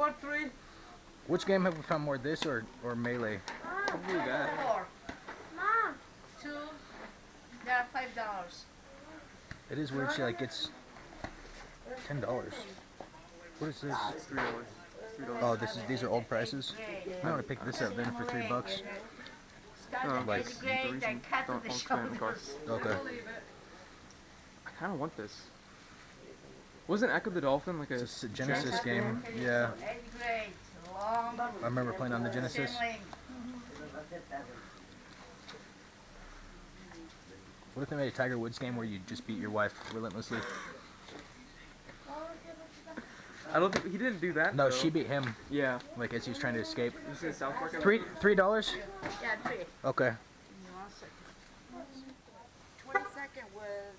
for 3. Which game have we found more, this or Melee? Probably that. 4. Mom. 2. They are $5. It is weird. She like gets $10. What is this? It's $3. Oh, these are old prices. I want to pick this up then for $3. Like, Don't spend the car. Okay. I kind of want this. Wasn't Echo the Dolphin like It's a Genesis game? Yeah. I remember playing on the Genesis. What if they made a Tiger Woods game where you just beat your wife relentlessly? I don't think he didn't do that. No, though. she beat him. Yeah. Like as he was trying to escape. You seen South Park? $3? Yeah, 3. Okay. 22nd was.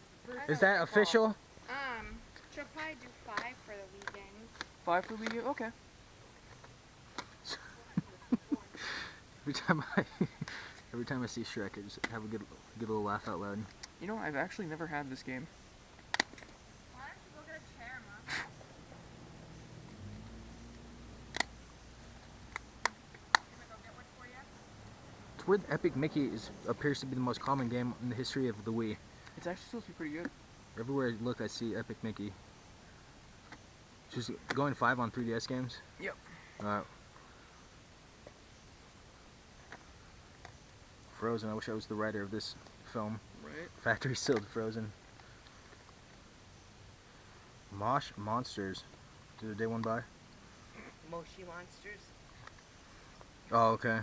Is that official? She'll probably do 5 for the weekend. 5 for Wii U? Okay. Every time I see Shrek, I just have a good little laugh out loud. You know, I've actually never had this game. Why don't you go get a chair, Mom? It's weird. Epic Mickey appears to be the most common game in the history of the Wii. It's actually supposed to be pretty good. Everywhere I look, I see Epic Mickey. She's going 5 on 3DS games? Yep. Alright. Frozen. I wish I was the writer of this film. Right. Factory sealed Frozen. Mosh Monsters. Did the day one by? Moshi Monsters. Oh, okay.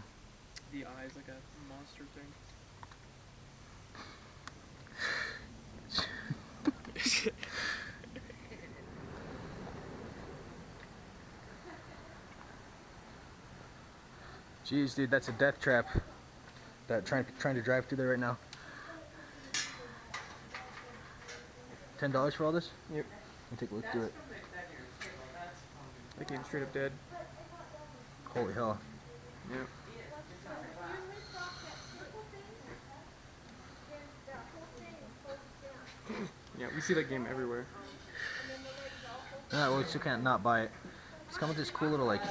The eye's like a monster thing. Jeez, dude, that's a death trap. That trying to drive through there right now. $10 for all this? Yep. Let me take a look through it. That game's straight up dead. Holy hell. Yep. Yeah, we see that game everywhere. Well, we still can't not buy it. It's come with this cool little like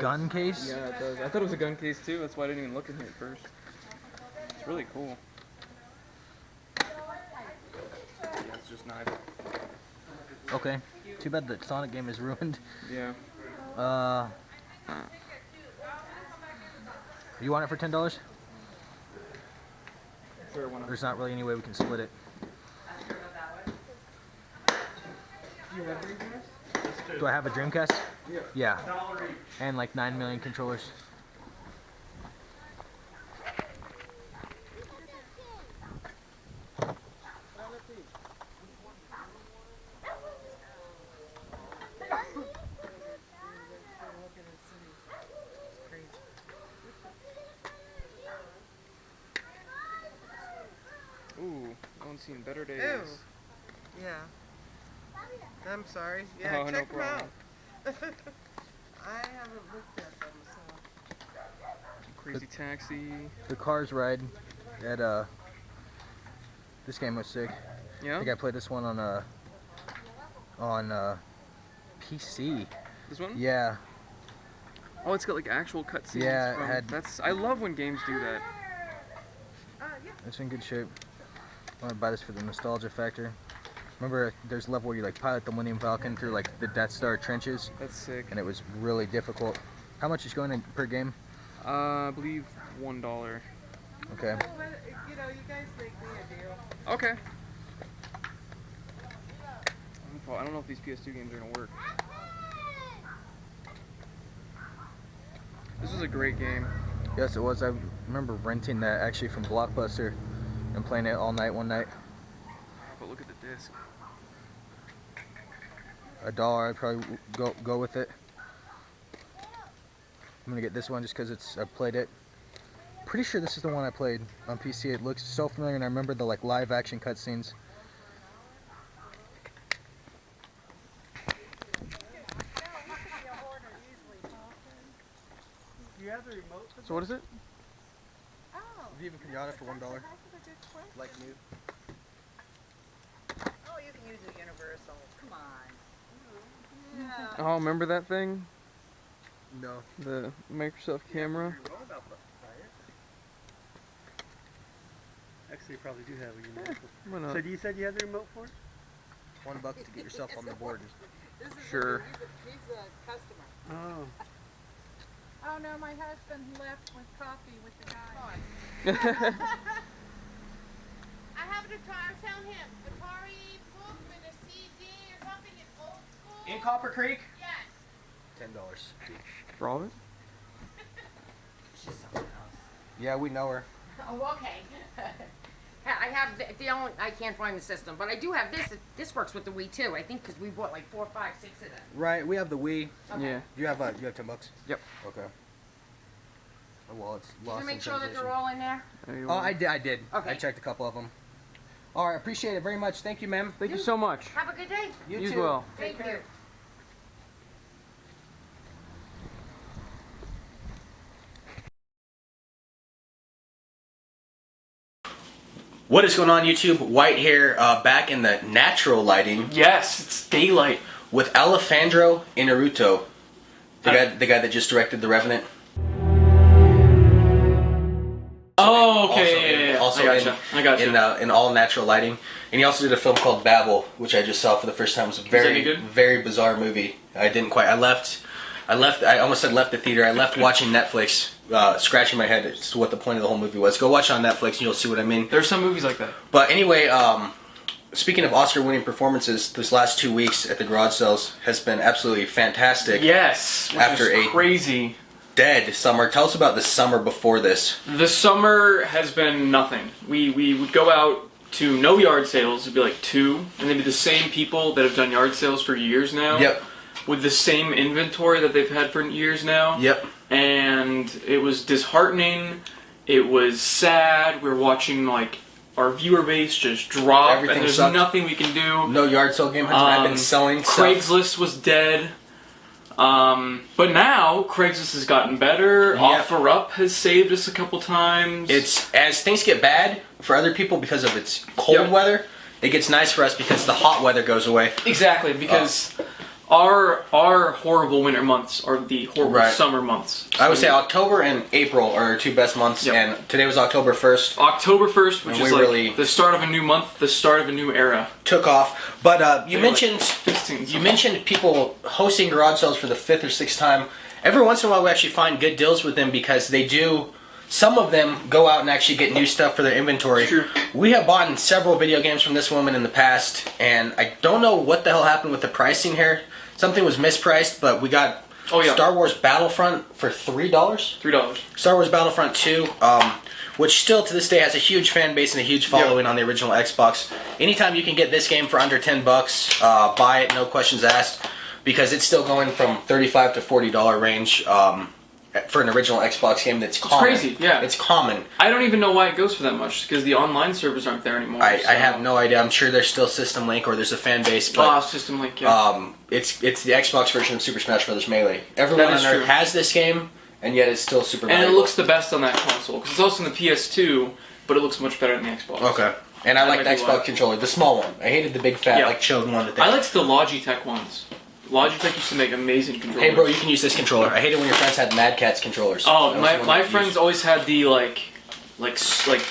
gun case. Yeah, it does. I thought it was a gun case too. That's why I didn't even look in here at first. It's really cool. Yeah, it's just knives. Okay. Too bad the Sonic game is ruined. Yeah. You want it for $10? Sure, why not? There's not really any way we can split it. Do you have Dreamcast? Do I have a Dreamcast? Yeah. Yeah. And like 9 million controllers. Ooh, no one's seen better days. Ew. Yeah. I'm sorry. Yeah, Oh, check no them out. problem. I haven't looked at them, so. Crazy Taxi. The Cars ride at this game was sick. I Yeah? think I played this one on PC. This one? Yeah. Oh, it's got like actual cutscenes. Yeah, it from, had- That's. I love when games do that. It's in good shape. I want to buy this for the nostalgia factor. Remember, there's a level where you like pilot the Millennium Falcon through like the Death Star trenches, That's sick. and it was really difficult. How much is going in per game? I believe $1. Okay. You know, you guys make me a deal. Okay. I don't know if these PS2 games are gonna work. This is a great game. Yes, it was. I remember renting that actually from Blockbuster and playing it all night one night. But look at the disc. $1, I'd probably go with it. I'm gonna get this one just because I played it. Pretty sure this is the one I played on PC. It looks so familiar, and I remember the like live action cutscenes. You have the remote? So what is it? Oh. Even Pinata for $1. Like new. Oh, you can use a universal. Come on. Yeah. Oh, remember that thing? No. The Microsoft camera. Actually, you probably do have a remote. Why not? So you said you had the remote for it? $1 to get yourself on the board. Sure. He's a customer. Oh. Oh no, my husband left with coffee with the guy. I have to try. I'm telling him Atari book with a CD or something in old school. In Copper Creek? Yes. $10. For all of it? Yeah, we know her. Oh, okay. I have the only, I can't find the system, but I do have this. This works with the Wii too. I think because we bought like 4, 5, 6 of them. Right, we have the Wii. Okay. Yeah. You have $10? Yep. Okay. Oh, well, it's Did lost you make in sure that translation. they're all in there? There you Oh, are. I did. Okay. I checked a couple of them. All right, appreciate it very much. Thank you, ma'am. Thank you so much. Have a good day. You You as too. well. Thank you. What is going on, YouTube? White here, back in the natural lighting Yes, it's daylight. with Alejandro Inarritu, the guy that just directed The Revenant. Oh, okay. Also I gotcha. I gotcha. in all natural lighting, and he also did a film called Babel, which I just saw for the first time. It was a any good? very bizarre movie. I didn't quite. I almost said left the theater. I left watching Netflix, scratching my head as to what the point of the whole movie was. Go watch it on Netflix, and you'll see what I mean. There's some movies like that. But anyway, speaking of Oscar-winning performances, this last 2 weeks at the garage sales has been absolutely fantastic. Yes. Which After is a- crazy. Dead summer. Tell us about the summer before this. The summer has been nothing. We would go out to no yard sales. It'd be like 2, and they'd be the same people that have done yard sales for years now. Yep. With the same inventory that they've had for years now. Yep. And it was disheartening. It was sad. We were watching like our viewer base just drop, Everything and there's sucked. nothing we can do. No yard sale game hunting. I've been selling stuff. Craigslist was dead. But now Craigslist has gotten better. Yep. OfferUp has saved us a couple times. It's as things get bad for other people because of its cold Yep. weather. It gets nice for us because the hot weather goes away. exactly because our horrible winter months are the horrible Right. summer months. I would say October and April are our 2 best months, Yep. and today was October 1st. October 1st, which And is we like really- the start of a new month, the start of a new era. Took off, but you They were, mentioned like, 15 you mentioned people hosting garage sales for the 5th or 6th time. Every once in a while, we actually find good deals with them because they do. Some of them go out and actually get new stuff for their inventory. Sure. We have bought several video games from this woman in the past, and I don't know what the hell happened with the pricing here. Something was mispriced, but we got Star Wars Battlefront for $3. $3. Star Wars Battlefront 2, which still to this day has a huge fan base and a huge following on the original Xbox. Anytime you can get this game for under $10, buy it, no questions asked, because it's still going from $35 to $40 range for an original Xbox game that's common. crazy, yeah. It's common. I don't even know why it goes for that much because the online servers aren't there anymore. I have no idea. I'm sure there's still System Link or there's a fan base, but System Link, yeah. it's the Xbox version of Super Smash Bros. Melee. Everyone That on is Earth true. has this game, and yet it's still super And it valuable. looks the best on that console because it's also on the PS2, but it looks much better than the Xbox. Okay. And I like the might be Xbox why. controller, the small one. I hated the big fat, Yeah. like chilled one that they I liked the Logitech ones. Logitech used to make amazing controllers. Hey bro, you can use this controller. I hate it when your friends had Mad Catz controllers. Oh, That was my, the one my that I friends used. always had the like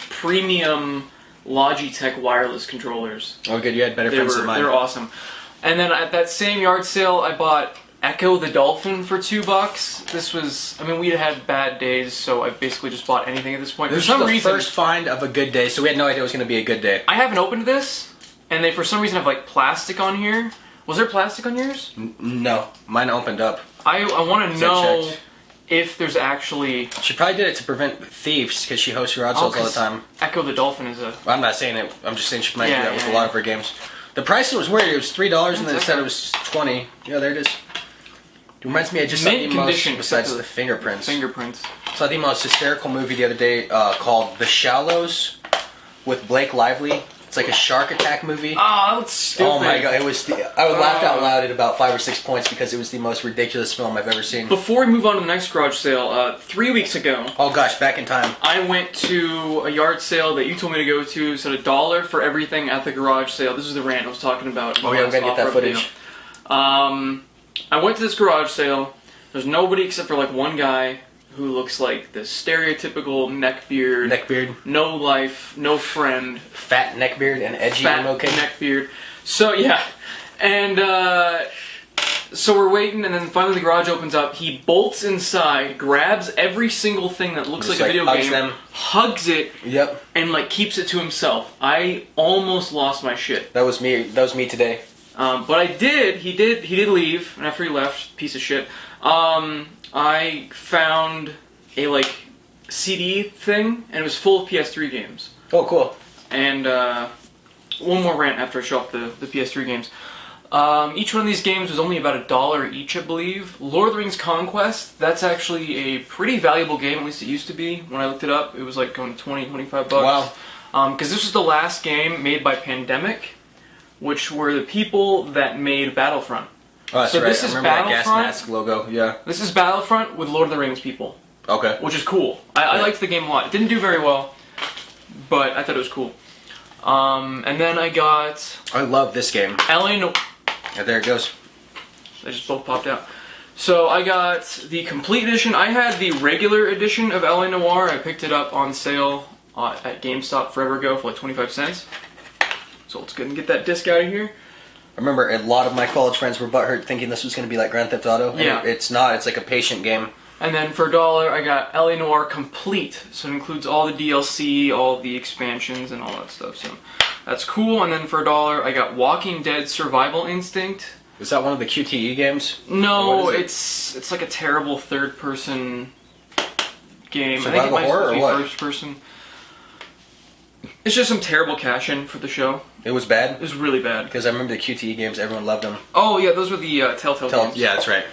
premium Logitech wireless controllers. Oh good, you had better They friends were than mine. they're awesome. And then at that same yard sale, I bought Echo the Dolphin for $2. This was, I mean, we had bad days, so I basically just bought anything at this point. This For some was the reason, first find of a good day, so we had no idea it was going to be a good day. I haven't opened this, and they for some reason have like plastic on here. Was there plastic on yours? No, mine opened up. I want to So know checked. if there's actually She probably did it to prevent thieves because she hosts garage sales all the 'cause time. Echo the Dolphin is a Well, I'm not saying it. I'm just saying she might Yeah, do that with yeah, a lot yeah. of her games. The pricing was weird. It was $3, and then it That's said okay. it was $20. Yeah, there it is. It reminds me of just Mint like the most, condition, besides except the fingerprints. fingerprints. Saw the most hysterical movie the other day called The Shallows with Blake Lively. It's like a shark attack movie. Oh, that's stupid. Oh my god, it was. I would laughed out loud at about 5 or 6 points because it was the most ridiculous film I've ever seen. Before we move on to the next garage sale, 3 weeks ago, Oh gosh, back in time. I went to a yard sale that you told me to go to. It said $1 for everything at the garage sale. This is the rant I was talking about. in Oh the yeah, we last gotta get that off-road footage. video. I went to this garage sale. There's nobody except for like one guy who looks like the stereotypical neckbeard, no life, no friend, fat neckbeard and edgy fat emo kid. neckbeard. So yeah, and so we're waiting, and then finally the garage opens up. He bolts inside, grabs every single thing that looks like a video game, hugs it, and like keeps it to himself. I almost lost my shit. That was me. That was me today. But I did. He did leave, and after he left, piece of shit. I found a like CD thing, and it was full of PS3 games. Oh, cool. And one more rant after I show off the PS3 games. Each one of these games was only about $1 each, I believe. Lord of the Rings Conquest, that's actually a pretty valuable game, at least it used to be. When I looked it up, it was like going to 20, 25 bucks. Wow. Because this was the last game made by Pandemic, which were the people that made Battlefront. Oh, that's so right. this is I remember that gas Battlefront. mask logo, yeah. This is Battlefront with Lord of the Rings people. Okay. Which is cool. I liked the game a lot. It didn't do very well, but I thought it was cool. And then I got... I love this game. Yeah, there it goes. They just both popped out. So I got the complete edition. I had the regular edition of LA Noire. I picked it up on sale at GameStop forever ago for like 25 cents. So let's go and get that disc out of here. I remember a lot of my college friends were butthurt thinking this was going to be like Grand Theft Auto. And Yeah. it's not. It's like a patient game. And then for $1, I got LA Noire Complete. So it includes all the DLC, all the expansions, and all that stuff. So that's cool. And then for $1, I got Walking Dead Survival Instinct. Is that one of the QTE games? No, it's like a terrible third-person game. Survival I think it might horror be or what? first-person. It's just some terrible cash-in for the show. It was bad? It was really bad. Because I remember the QTE games, everyone loved them. Oh, yeah, those were the Telltale games. Yeah, that's right.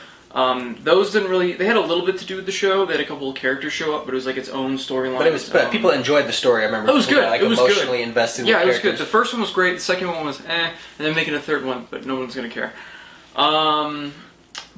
Those didn't really... They had a little bit to do with the show. They had a couple of characters show up, but it was like its own storyline. But it was. But people enjoyed the story, I remember. It was good. Like, It was emotionally good. invested Yeah, with it was good. characters. The first one was great, the second one was and then making a third one, but no one's going to care.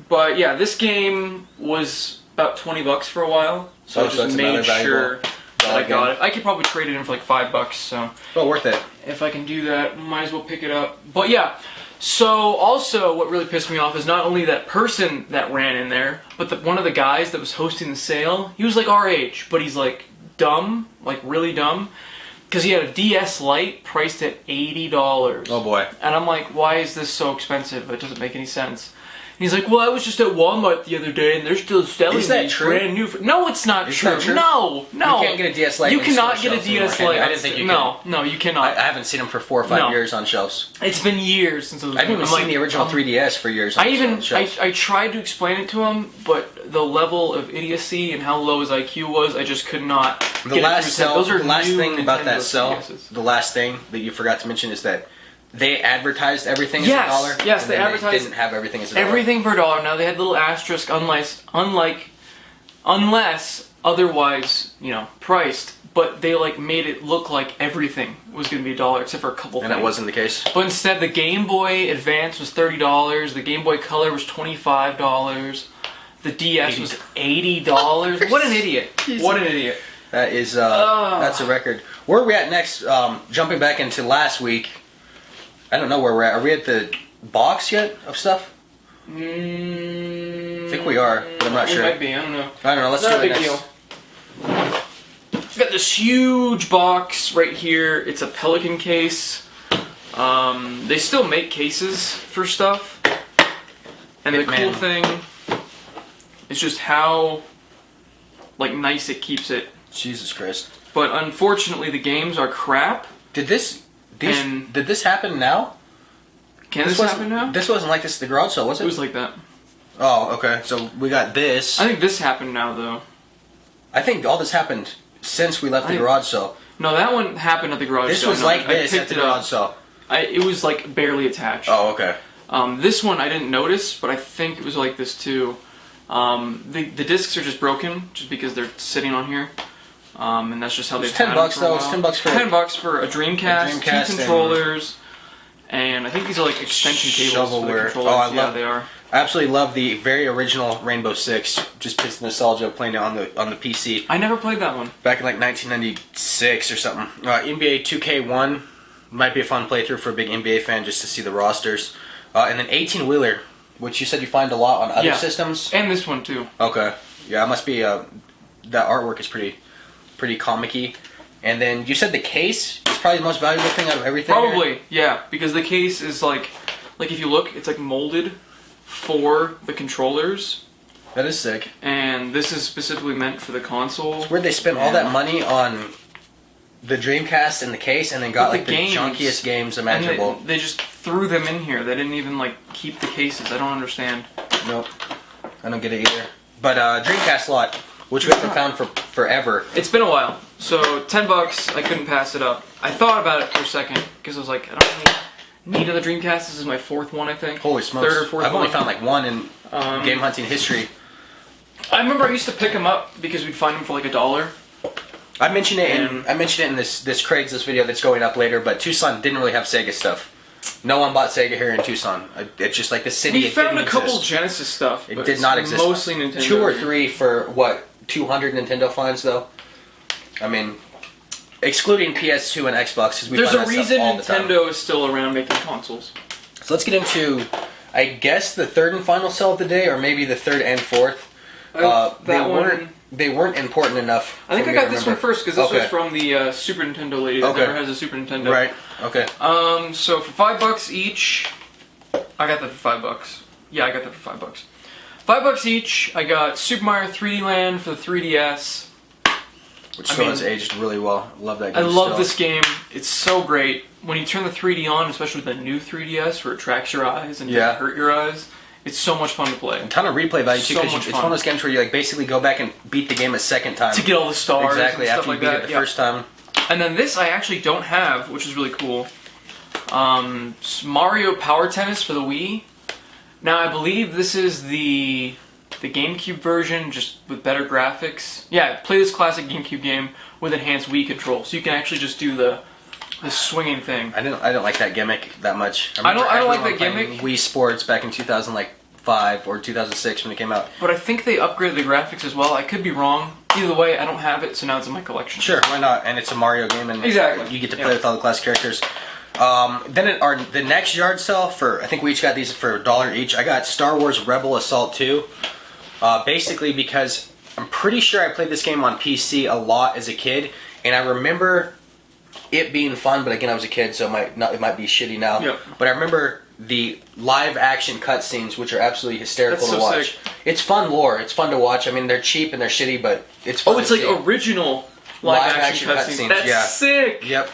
But yeah, this game was about 20 bucks for a while, so I just made sure that I got it. I could probably trade it in for like $5, so... Well, worth it. If I can do that, might as well pick it up. But yeah, so also what really pissed me off is not only that person that ran in there, but one of the guys that was hosting the sale, he was like our age, but he's like dumb, like really dumb, because he had a DS Lite priced at $80. Oh boy. And I'm like, why is this so expensive? It doesn't make any sense. And he's like, well, I was just at Walmart the other day, and they're still selling these brand new. No, it's not true. That true. No. You can't get a DS Lite. You in cannot store get a shelves DS anymore, Lite. can you? I didn't think you could. No, you cannot. I haven't seen them for 4 or 5 years on shelves. It's been years since I was. I haven't even seen the original 3DS for years. I tried to explain it to him, but the level of idiocy and how low his IQ was, I just could not. The last thing about that Nintendo cell, 3DSs. the last thing that you forgot to mention is that they advertised everything as $1. Yes, and they then advertised They didn't have everything as $1. Everything for $1. Now they had little asterisk, unless otherwise, priced. But they made it look like everything was going to be $1, except for a couple things. And that wasn't the case. But instead, the Game Boy Advance was $30. The Game Boy Color was $25. The DS was $80. What an idiot! What an idiot! That is that's a record. Where are we at next? Jumping back into last week. I don't know where we're at. Are we at the box yet of stuff? I think we are, but I'm not sure. We might be. I don't know. I don't know. Let's Not do a it big next. deal. We've got this huge box right here. It's a Pelican case. They still make cases for stuff. And the cool thing is just how nice it keeps it. Jesus Christ. But unfortunately the games are crap. Did this happen now? Can this happen now? This wasn't like this at the garage sale, was it? It was like that. Oh, okay. So we got this. I think this happened now though. I think all this happened since we left the garage sale. No, that one happened at the garage This sale. was like this at the garage sale. It was barely attached. Oh, okay. This one I didn't notice, but I think it was like this too. The discs are just broken, just because they're sitting on here. And that's just how they've had them for a while. It's $10 for $10 for a Dreamcast, 2 controllers, and I think these are extension cables for the controllers. They are. I absolutely love the very original Rainbow Six. Just pissed nostalgia playing it on the PC. I never played that one. Back in 1996 or something. NBA 2K1 might be a fun playthrough for a big NBA fan just to see the rosters. And then 18 Wheeler. which you said you find a lot on other Yeah. systems. And this one too. Okay. Yeah, it must be. That artwork is pretty comic-y. And then you said the case is probably the most valuable thing out of everything. here? Probably, yeah, because the case is like if you look, it's like molded for the controllers, That is sick. and this is specifically meant for the console. Where'd they spend all that money on the Dreamcast and the case, and then got But like the the games- junkiest games And imaginable? they just threw them in here. They didn't even like keep the cases. I don't understand. Nope. I don't get it either. But Dreamcast lot, which we haven't found for forever. It's been a while, so $10. I couldn't pass it up. I thought about it for a second because I was like, I don't really need another Dreamcast. This is my fourth one, I think. Holy smokes! Third or fourth I've only one. found like one in game hunting history. I remember I used to pick them up because we'd find them for like $1. I mentioned it in And- this Craigslist video that's going up later. But Tucson didn't really have Sega stuff. No one bought Sega here in Tucson. It's just like the city. We it found a didn't couple exist. Genesis stuff. It but did it's not exist. Mostly Nintendo. 2 or 3 for what? 200 Nintendo finds though. I mean, excluding PS2 and Xbox, because we There's find a that stuff reason all the time. Nintendo is still around making consoles. So let's get into, I guess, the third and final sell of the day, or maybe the third and fourth. They weren't important enough. I think for I me got to this one remember. first because this Okay. was from the Super Nintendo lady that Okay. never has a Super Nintendo. Right. Okay. So for $5 each, I got that for $5. Yeah, I got that for $5. $5 each. I got Super Mario 3D Land for the 3DS. Which I still mean, has aged really well. Love that game. I love still. this game. It's so great. When you turn the 3D on, especially with the new 3DS, where it tracks your eyes and Yeah. doesn't hurt your eyes, it's so much fun to play. A ton of replay value too, So because much it's fun. one of those games where you like basically go back and beat the game a second time. To get all the stars exactly and stuff after like you beat that. it the yeah. first time. And then this I actually don't have, which is really cool. Mario Power Tennis for the Wii. Now I believe this is the GameCube version, just with better graphics. Yeah, play this classic GameCube game with enhanced Wii control, so you can actually just do the swinging thing. I don't like that gimmick that much. I don't remember like that everyone playing gimmick. Wii Sports back in 2005 or 2006 when it came out. But I think they upgraded the graphics as well. I could be wrong. Either way, I don't have it, so now it's in my collection. Sure, why not? And it's a Mario game, and Exactly. you get to play Yeah. with all the classic characters. Then the next yard sale for, I think we each got these for $1 each. I got Star Wars Rebel Assault 2. Basically because I'm pretty sure I played this game on PC a lot as a kid, and I remember it being fun, but again I was a kid, so it might be shitty now. Yep. But I remember the live action cutscenes, which are absolutely hysterical That's to so watch. sick. It's fun lore. It's fun to watch. I mean, they're cheap and they're shitty, but it's fun. Oh, it's to like see. original live action cutscenes. That's yeah. sick. Yep.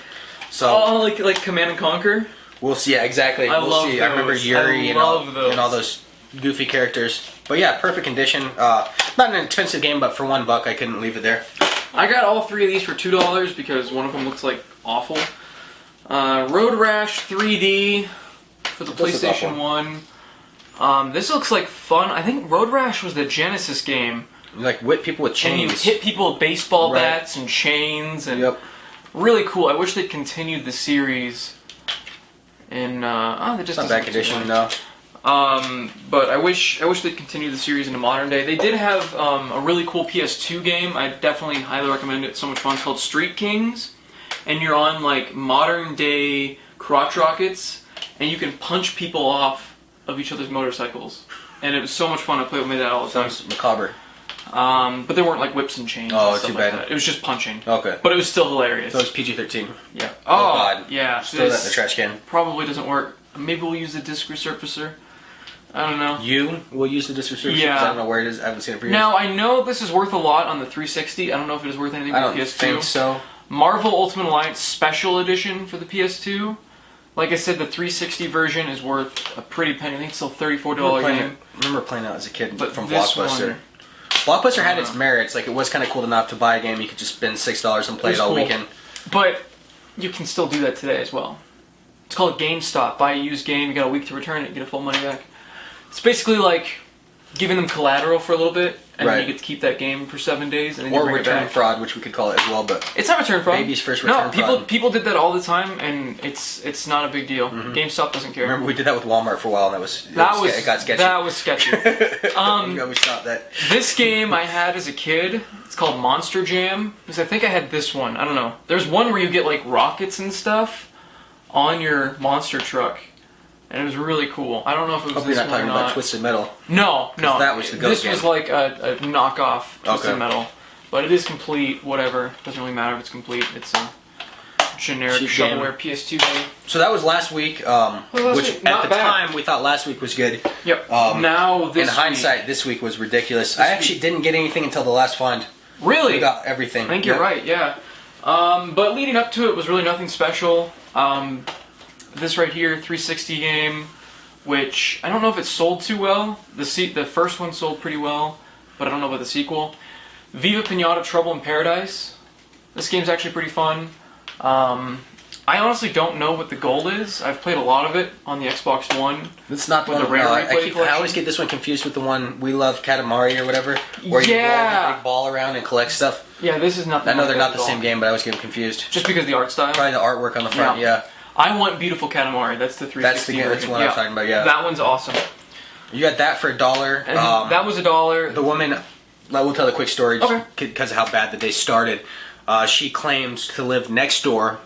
So Oh, like Command and Conquer. we'll see. Yeah, exactly. I we'll love see. I remember those. Yuri I and all, love those. and all those goofy characters. But yeah, perfect condition. Not an expensive game, but for $1, I couldn't leave it there. I got all 3 of these for $2 because one of them looks like awful. Road Rash 3D for the This is PlayStation 1. This looks like fun. I think Road Rash was the Genesis game. You like whip people with And you chains. hit people with baseball Right. bats and chains. And Yep. really cool. I wish they'd continued the series. And, they just It's not doesn't bad look too condition, bad. no. But I wish they'd continue the series into modern day. They did have a really cool PS2 game. I definitely highly recommend it. It's so much fun. It's called Street Kings, and you're on like modern day crotch rockets, and you can punch people off of each other's motorcycles. And it was so much fun. I played with that all the time. Sounds macabre. But there weren't like whips and chains. Oh, and stuff too like bad. that. It was just punching. Okay. But it was still hilarious. So it's PG-13. Yeah. Oh, God. Yeah. Just throw that in the This trash can. probably doesn't work. Maybe we'll use the disc resurfacer. I don't know. You will use the disc restriction? Yeah. 'Cause I don't know where it is. I haven't seen it for years. Now, I know this is worth a lot on the 360. I don't know if it is worth anything I for don't the PS2. think so. Marvel Ultimate Alliance Special Edition for the PS2. Like I said, the 360 version is worth a pretty penny. I think it's still $34 game. Remember playing that as a kid But from this Blockbuster. one- Blockbuster had its merits. Like, it was kind of cool enough to buy a game you could just spend $6 and play It it was all cool. weekend. But you can still do that today as well. It's called GameStop. Buy a used game, you got a week to return it, get a full money back. It's basically like giving them collateral for a little bit, and then Right. you get to keep that game for 7 days, and then Or you bring it return back. fraud, which we could call it as well, but It's not return fraud. Baby's first No, return fraud. people did that all the time, and it's not a big deal. GameStop doesn't care. remember we did that with Walmart for a while, and it got sketchy. That was sketchy. Yeah, we stopped that. This game I had as a kid, it's called Monster Jam, because I think I had this one. I don't know. There's one where you get like rockets and stuff on your monster truck, and it was really cool. I don't know if it was Hope you're this not one or talking not. about Twisted Metal. No, that was the GOAT This game. was like a knockoff Twisted Okay. Metal, but it is complete. Whatever, doesn't really matter if it's complete. It's a generic Cheap game. shovelware PS2 game. So that was last week, last which week, at not the bad. time we thought last week was good. Yep. In Now this hindsight, this week was ridiculous. I This actually week- didn't get anything until the last find. Really? We got everything. I think you're Yep. right, yeah. But leading up to it was really nothing special. This right here, 360 game, which I don't know if it sold too well. The first one sold pretty well, but I don't know about the sequel. Viva Pinata Trouble in Paradise. This game's actually pretty fun. I honestly don't know what the goal is. I've played a lot of it on the Xbox One. It's not the With one. the rare I replay I collection? always get this one confused with the one We Love Katamari or whatever, where you roll Yeah. the big ball around and collect stuff. Yeah, this is nothing. I know like they're that not the at same all. game, but I always get them confused. Just because of the art style. Probably the artwork on the front. Yeah, I want Beautiful Katamari. That's the 360 that's the game. That's version. what I'm talking about. Yeah, That one's awesome. you got that for $1. And that was $1. The woman, I will tell the quick story just Okay. because of how bad the day started. She claimed to live next door,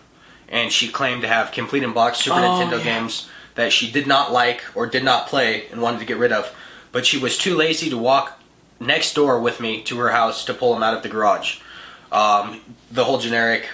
and she claimed to have complete and box Super Nintendo games that she did not like or did not play and wanted to get rid of. But she was too lazy to walk next door with me to her house to pull them out of the garage. The whole generic,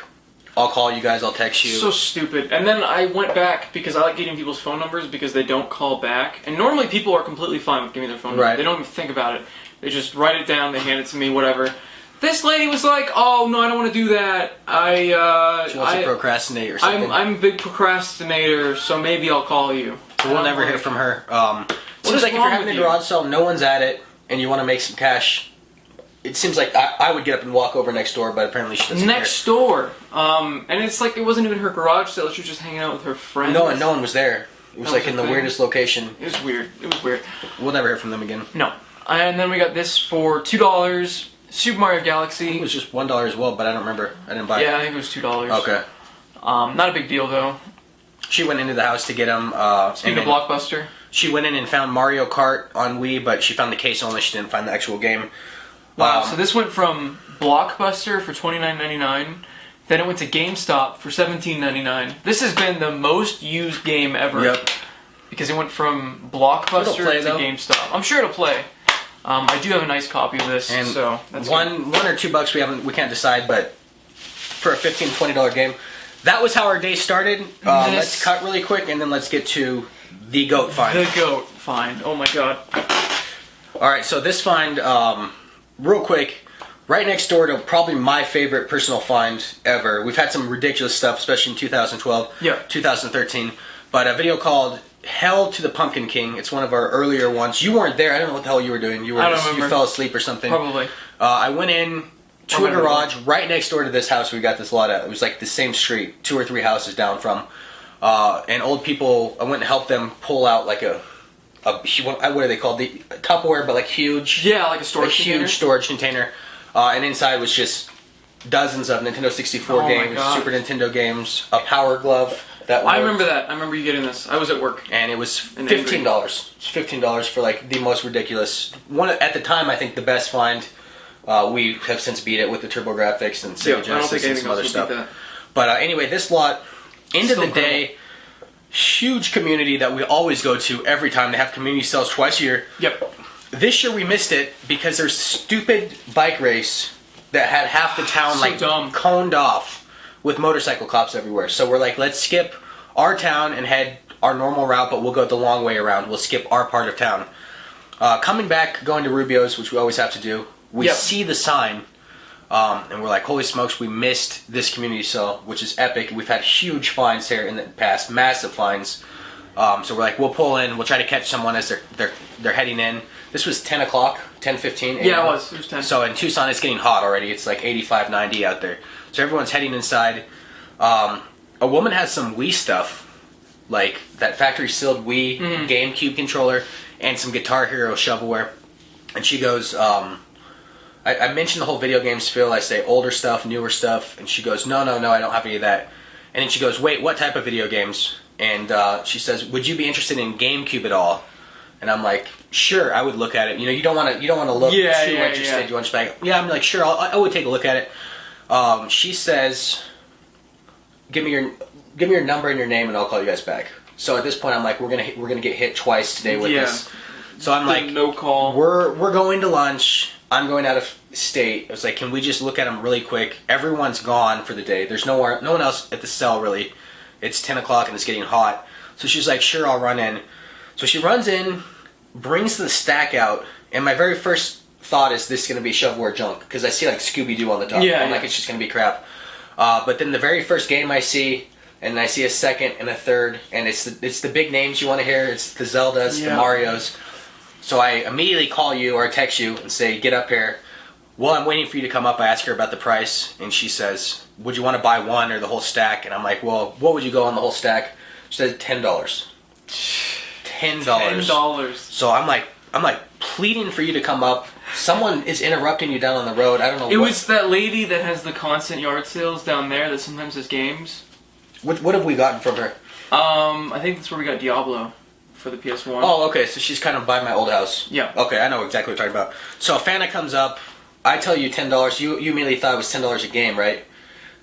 I'll call you guys, I'll text you. So stupid. And then I went back because I like getting people's phone numbers because they don't call back. And normally people are completely fine with giving their phone number. Right. They don't even think about it. They just write it down, they hand it to me, whatever. This lady was like, "Oh no, I don't want to do that. She wants to procrastinate or something. I'm a big procrastinator, so maybe I'll call you." So we'll never hear from her. Seems is like if you're wrong having with a you? garage sale, no one's at it, and you want to make some cash. It seems like I would get up and walk over next door, but apparently she doesn't Next door. And it's like it wasn't even her garage sale. She was just hanging out with her friends. care. No one was there. It was That like was in the the thing. weirdest location. It was weird. It was weird. We'll never hear from them again. No. And then we got this for $2. Super Mario It Galaxy. was just $1 as well, but I don't remember. I didn't buy Yeah, I it. think it was $2. Okay. Not a big deal though. She went into the house to get them. Speaking of Blockbuster. She went in and found Mario Kart on Wii, but she found the case only. She didn't find the actual game. Wow. So this went from Blockbuster for $29.99. Then it went to GameStop for $17.99. This has been the most used game ever. Yep. Because it went from Blockbuster It'll play, to though. GameStop. I'm sure it'll play. I do have a nice copy of this, And so that's one or $2 we can't decide, but for a $15, $20 game. That was how our day started. Let's cut really quick, and then let's get to the GOAT find. The GOAT find. Oh my god. All right, so this find, real quick, right next door to probably my favorite personal find ever. We've had some ridiculous stuff, especially in 2012, Yeah. 2013. But a video called Hell to the Pumpkin King. It's one of our earlier ones. You weren't there. I don't know what the hell you were doing. You were I don't you remember. fell asleep or something. Probably. I went in to a Remember. garage right next door to this house we got this lot at. It was like the same street, 2 or 3 houses down from. And old people, I went and helped them pull out like what are they called? The Tupperware, but like huge. Yeah, like a A storage huge container. storage container. And inside was just dozens of Nintendo 64 Oh my games, God. Super Nintendo games, a Power Glove. That I worked. remember that. I remember you getting this. I was at work. And it was And $15. It's $15 for like the most ridiculous one at the time. I think the best find. We have since beat it with the Turbo Graphics and Yeah, Sega I don't Genesis think and anything some else other would stuff. beat that. But anyway, this lot, end of Still the day, huge community that we always go to every time. They have community sales twice a year. Yep. This year we missed it because there's stupid bike race that had half the town So like dumb. coned off with motorcycle cops everywhere. So we're like, let's skip our town and head our normal route, but we'll go the long way around. We'll skip our part of town. Coming back, going to Rubio's, which we always have to do, we Yep. see the sign, and we're like, holy smokes, we missed this community sale, which is epic. We've had huge fines here in the past, massive fines. So we're like, we'll pull in, we'll try to catch someone as they're heading in. This was 10 o'clock, 10:15 a.m. Yeah, it was. It was 10. So in Tucson, it's getting hot already. It's like 85, 90 out there. So everyone's heading inside. A woman has some Wii stuff, like that factory sealed Wii GameCube controller and some Guitar Hero shovelware. And she goes, I mentioned the whole video games feel. I say older stuff, newer stuff. And she goes, no, I don't have any of that. And then she goes, wait, what type of video games? And she says, would you be interested in GameCube at all? And I'm like, sure, I would look at it. You know, you don't want to look too interested. Yeah. You want to just like, yeah, I'm like, sure, I would take a look at it. She says, give me your number and your name, and I'll call you guys back. So at this point, I'm like, we're gonna get hit twice today with this. So I'm like, no call. We're going to lunch. I'm going out of state. I was like, can we just look at them really quick? Everyone's gone for the day. There's no one else at the cell really. It's 10 o'clock and it's getting hot. So she's like, sure, I'll run in. So she runs in, brings the stack out, and my very first thought is this is going to be shovelware junk because I see like Scooby-Doo on the top. Yeah, I'm like, it's just going to be crap. But then the very first game I see, and I see a second and a third, and it's the big names you want to hear. It's the Zeldas, the Marios. So I immediately call you or text you and say, get up here. While I'm waiting for you to come up, I ask her about the price, and she says, would you want to buy one or the whole stack? And I'm like, well, what would you go on the whole stack? She said $10. $10. So I'm like pleading for you to come up. Someone is interrupting you down on the road. I don't know. It was that lady that has the constant yard sales down there that sometimes has games. What have we gotten from her? I think that's where we got Diablo for the PS1. Oh, okay. So she's kind of by my old house. Yeah. Okay, I know exactly what you're talking about. So Fana comes up. I tell you $10. You immediately thought it was $10 a game, right?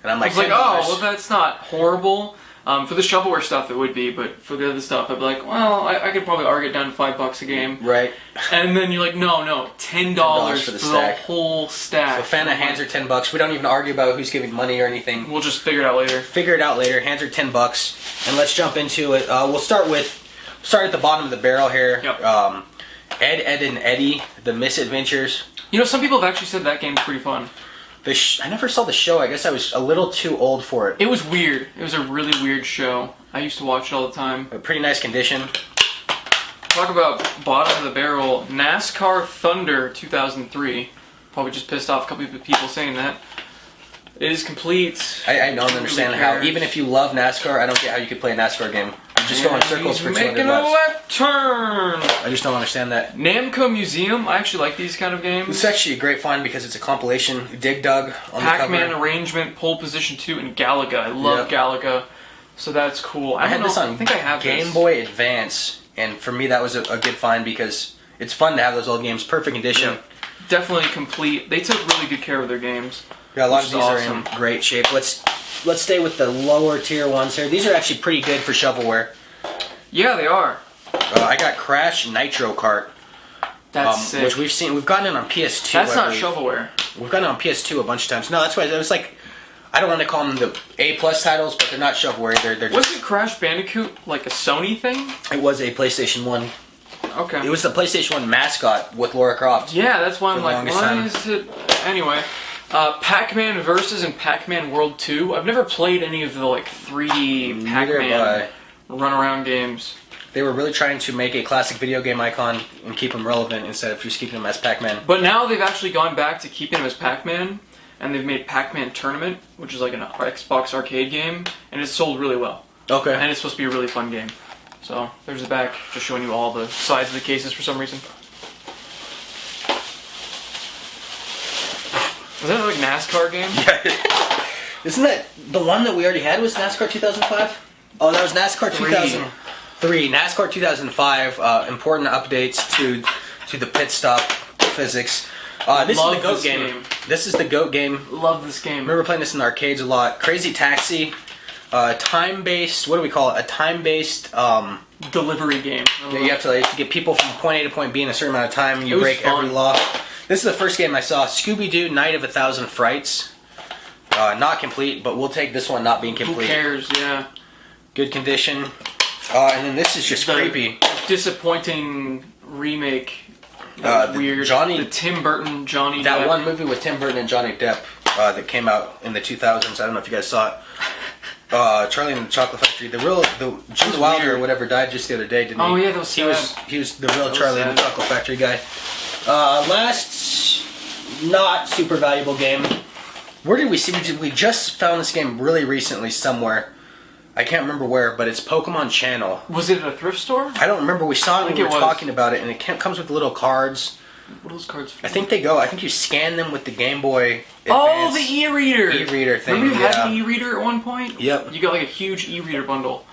And I'm like, I was like, oh, well, that's not horrible. For the shovelware stuff, it would be, but for the other stuff, I'd be like, well, I could probably argue it down to $5 a game. Right. And then you're like, no, $10 for the whole stack. So Fana hands her $10. We don't even argue about who's giving money or anything. We'll just figure it out later. Hands her $10, and let's jump into it. We'll start at the bottom of the barrel here. Yep. Ed and Eddie, The Misadventures. You know, some people have actually said that game's pretty fun. I never saw the show. I guess I was a little too old for it. It was weird. It was a really weird show. I used to watch it all the time. A pretty nice condition. Talk about bottom of the barrel. NASCAR Thunder 2003. Probably just pissed off a couple of people saying that. It is complete. I don't understand how, even if you love NASCAR, I don't get how you could play a NASCAR game. You just go in circles for 200 making laps. a left turn. I just don't understand that. Namco Museum. I actually like these kind of games. It's actually a great find because it's a compilation. Dig Dug on Pac-Man the cover. Arrangement, Pole Position 2, and Galaga. I love Galaga, so that's cool. I had this on I think I have Game this. Boy Advance, and for me that was a good find because it's fun to have those old games. Perfect condition. Yeah. Definitely complete. They took really good care of their games. Yeah, a lot of these awesome. are in great shape. Let's stay with the lower tier ones here. These are actually pretty good for shovelware. Yeah, they are. I got Crash Nitro Kart. That's sick. Which we've gotten it on PS2. That's not believe. shovelware. We've gotten it on PS2 a bunch of times. No, that's why it was like, I don't want to call them the A+ titles, but they're not shovelware. They're just, Wasn't Crash Bandicoot like a Sony thing? it was a PlayStation 1. Okay. It was the PlayStation 1 mascot with Lara Croft. Yeah, that's why I'm For the like, longest why time. is it? Anyway, Pac-Man Versus and Pac-Man World 2. I've never played any of the like 3D Neither Pac-Man have run-around games. They were really trying to make a classic video game icon and keep them relevant instead of just keeping them as Pac-Man. But now they've actually gone back to keeping him as Pac-Man, and they've made Pac-Man Tournament, which is like an Xbox arcade game, and it's sold really well. Okay. And it's supposed to be a really fun game. So there's the back, just showing you all the sides of the cases for some reason. Was that like a NASCAR game? Yeah. Isn't that the one that we already had was NASCAR 2005? Oh, that was NASCAR 2003. NASCAR 2005. Important updates to the pit stop physics. This Love is the GOAT this game. This is the GOAT game. Love this game. I remember playing this in the arcades a lot. Crazy Taxi. Time-based. What do we call it? A time-based. Delivery game. You have to get people from point A to point B in a certain amount of time. You It was break fun. every law. This is the first game I saw. Scooby-Doo Night of 1,000 Frights. Not complete, but we'll take this one not being complete. Who cares? Yeah. Good condition. And then this is just The creepy. Disappointing remake. That was the weird. Johnny- The Tim Burton Johnny That Depp. one movie with Tim Burton and Johnny Depp that came out in the 2000s. I don't know if you guys saw it. Charlie and the Chocolate Factory. Gene Wilder weird. or whatever died just the other day, didn't he? Oh yeah, that was He sad. was the real was Charlie and the sad. Chocolate Factory guy. Last not super valuable game. Where did we see? We just found this game really recently somewhere. I can't remember where, but it's Pokemon Channel. Was it at a thrift store? I don't remember. We saw it when think we were it was. talking about it, and it comes with little cards. What are those cards for? I think they go. I think you scan them with the Game Boy Advance. Oh, the e-reader! E-reader thing. Remember you had yeah. an e-reader at one point? Yep. You got like a huge e-reader bundle.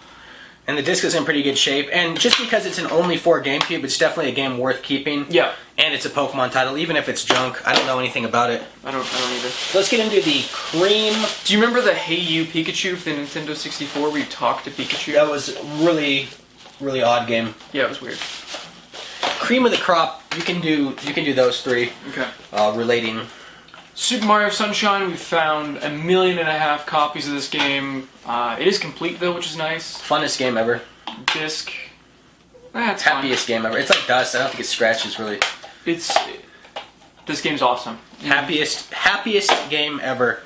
and the disc is in pretty good shape. And just because it's an only for GameCube, it's definitely a game worth keeping. Yeah. And it's a Pokemon title, even if it's junk. I don't know anything about it. I don't either. So let's get into the cream. Do you remember the Hey You Pikachu for the Nintendo 64 where you talk to Pikachu? That was really, really odd game. Yeah, it was weird. Cream of the crop. You can do those three. Okay. Relating. Super Mario Sunshine, we found 1.5 million copies of this game. It is complete though, which is nice. Funnest game ever. Disc. That's fine. Happiest game ever. It's like dust. I don't think it scratches really. This game's awesome. Happiest game ever.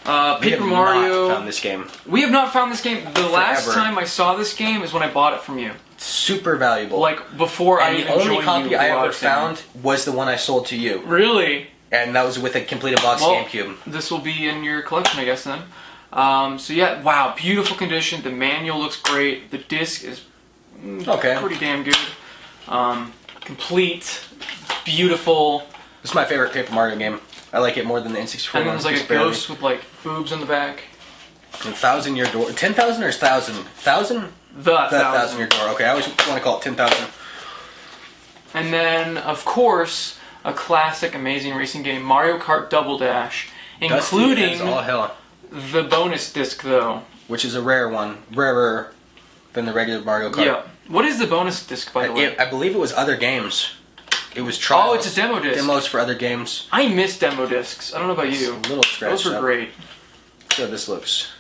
We Paper have Mario. not found this game. We have not found this game. The last Forever. time I saw this game is when I bought it from you. Super valuable. Like before I and even the only joined copy you I while ever was down. found was the one I sold to you, Really? and that was with a completed box Well, GameCube. this will be in your collection, I guess then. So yeah, wow, beautiful condition. The manual looks great. The disc is Okay. pretty damn good. Complete, beautiful. This is my favorite Paper Mario game. I like it more than the N64 And then one. there's like a just barely. ghost with like boobs on the back. 1,000 Year Door. 10,000 or 1,000? 1,000? The 1,000 Year Door. Okay, I always want to call it 10,000. And then, of course, a classic, amazing racing game, Mario Kart Double Dash, including Dusty as all hell. the bonus disc, though. Which is a rare one. Rarer than the regular Mario Kart. Yeah. What is the bonus disc, by the way? I believe it was other games. It was trials. Oh, it's a demo disc. Demos for other games. I miss demo discs. I don't know about It's you. a little scratched Those were up. great. So this looks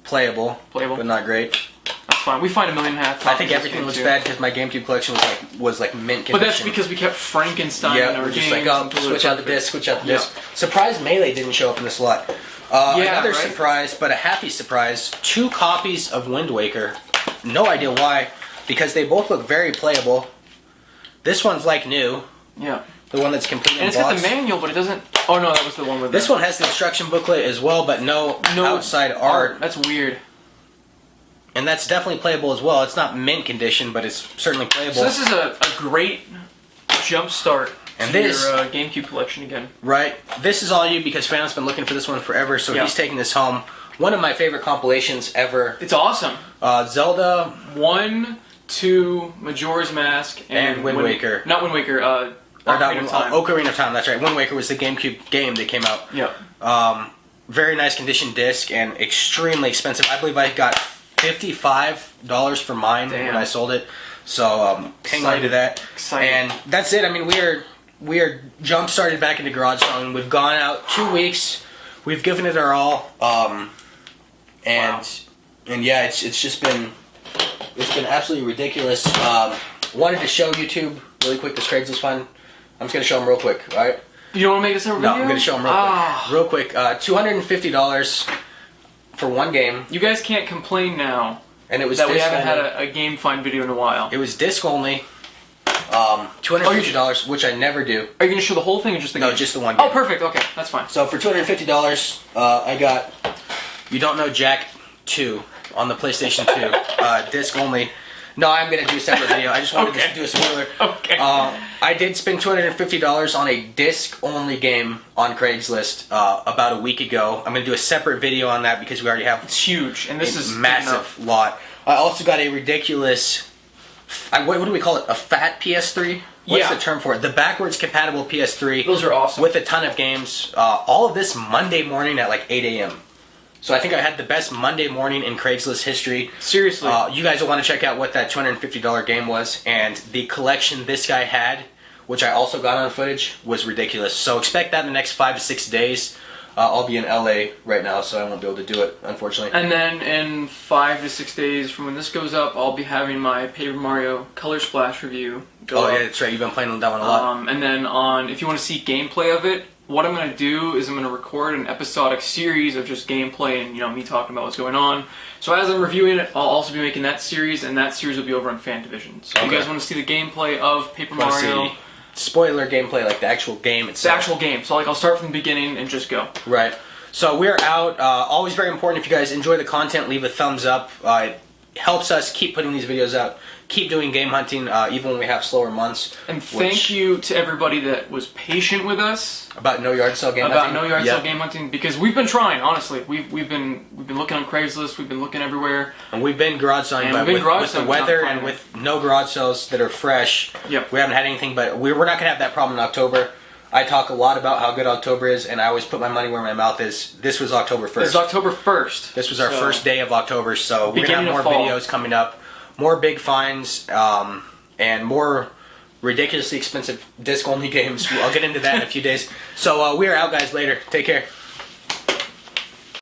playable, Playable. but not great. That's fine. We find 1.5 million copies. I think of this everything game, looks too. bad because my GameCube collection was like mint condition. But that's because we kept Frankenstein in yeah, our we're just games like, oh, until they were switch out the perfect. disc, switch out the Yeah. disc. Surprise Melee didn't show up in this lot. Yeah, Another right? surprise, but a happy surprise. 2 copies of Wind Waker. No idea why, because they both look very playable. This one's like new, Yeah. the one that's complete And in it's got box. the manual, but it doesn't... Oh, no, that was the one with This the... one has the instruction booklet as well, but no outside art. That's weird. And that's definitely playable as well. It's not mint condition, but it's certainly playable. So this is a great jump start And to this- your GameCube collection again. Right. This is all you because Phantom's been looking for this one forever, so Yeah. he's taking this home. One of my favorite compilations ever. It's awesome. Zelda 1, 2, Majora's Mask, And Wind Waker. Not Wind Waker, or Ocarina of Time. Ocarina of Time, that's right. Wind Waker was the GameCube game that came out. Yeah. Very nice condition disc and extremely expensive. I believe I got $55 for mine Damn. when I sold it. So hang on to that. Excited. And that's it. I mean, we are jump started back into Garage Zone. We've gone out 2 weeks. We've given it our all. And yeah, it's just been absolutely ridiculous. Wanted to show YouTube really quick. This Craigslist fund. I'm just gonna show them real quick. All right. You don't want to make this a video? No, I'm gonna show them real quick. $250 for one game, You guys can't complain now and it was that we disc haven't had only. a game find video in a while. It was disc only. $250, which I never do. Are you going to show the whole thing or just the No, game? just the one game. Oh, perfect. Okay, that's fine. So for $250, I got You Don't Know Jack 2 on the PlayStation 2, disc only. No, I'm gonna do a separate video. I just wanted Okay. to do a spoiler. Okay. I did spend $250 on a disc-only game on Craigslist about a week ago. I'm gonna do a separate video on that because we already have It's huge, and this a is massive lot. I also got a ridiculous. What do we call it? A fat PS3? What's Yeah. the term for it? The backwards compatible PS3 Those are awesome. with a ton of games. All of this Monday morning at like 8 a.m. So I think I had the best Monday morning in Craigslist history. Seriously. You guys will want to check out what that $250 game was, and the collection this guy had, which I also got on footage, was ridiculous. So expect that in the next 5 to 6 days. I'll be in LA right now, so I won't be able to do it, unfortunately. And then in 5 to 6 days from when this goes up, I'll be having my Paper Mario Color Splash review go up. Yeah, that's right. You've been playing that one a lot. And then if you want to see gameplay of it, what I'm going to do is I'm going to record an episodic series of just gameplay and me talking about what's going on. So as I'm reviewing it, I'll also be making that series, and that series will be over on Fantavision. So if you Okay. guys want to see the gameplay of Paper Wanna Mario, see spoiler gameplay, like the actual game it's the itself. actual game. So I'll start from the beginning and just go. Right. So we're out. Always very important if you guys enjoy the content, leave a thumbs up. helps us keep putting these videos out, keep doing game hunting, even when we have slower months. And thank you to everybody that was patient with us about no yard sale game hunting. Sale game hunting, because we've been trying. Honestly, we've been looking on Craigslist, we've been looking everywhere, and we've been garage selling. But with the weather and with no garage sales that are fresh, yep. we haven't had anything. But we're not gonna have that problem in October. I talk a lot about how good October is, and I always put my money where my mouth is. This was October 1st. This is October 1st. This was our first day of October, so we're going to have more videos coming up, more big finds, and more ridiculously expensive disc-only games. I'll get into that in a few days. So we are out, guys. Later. Take care.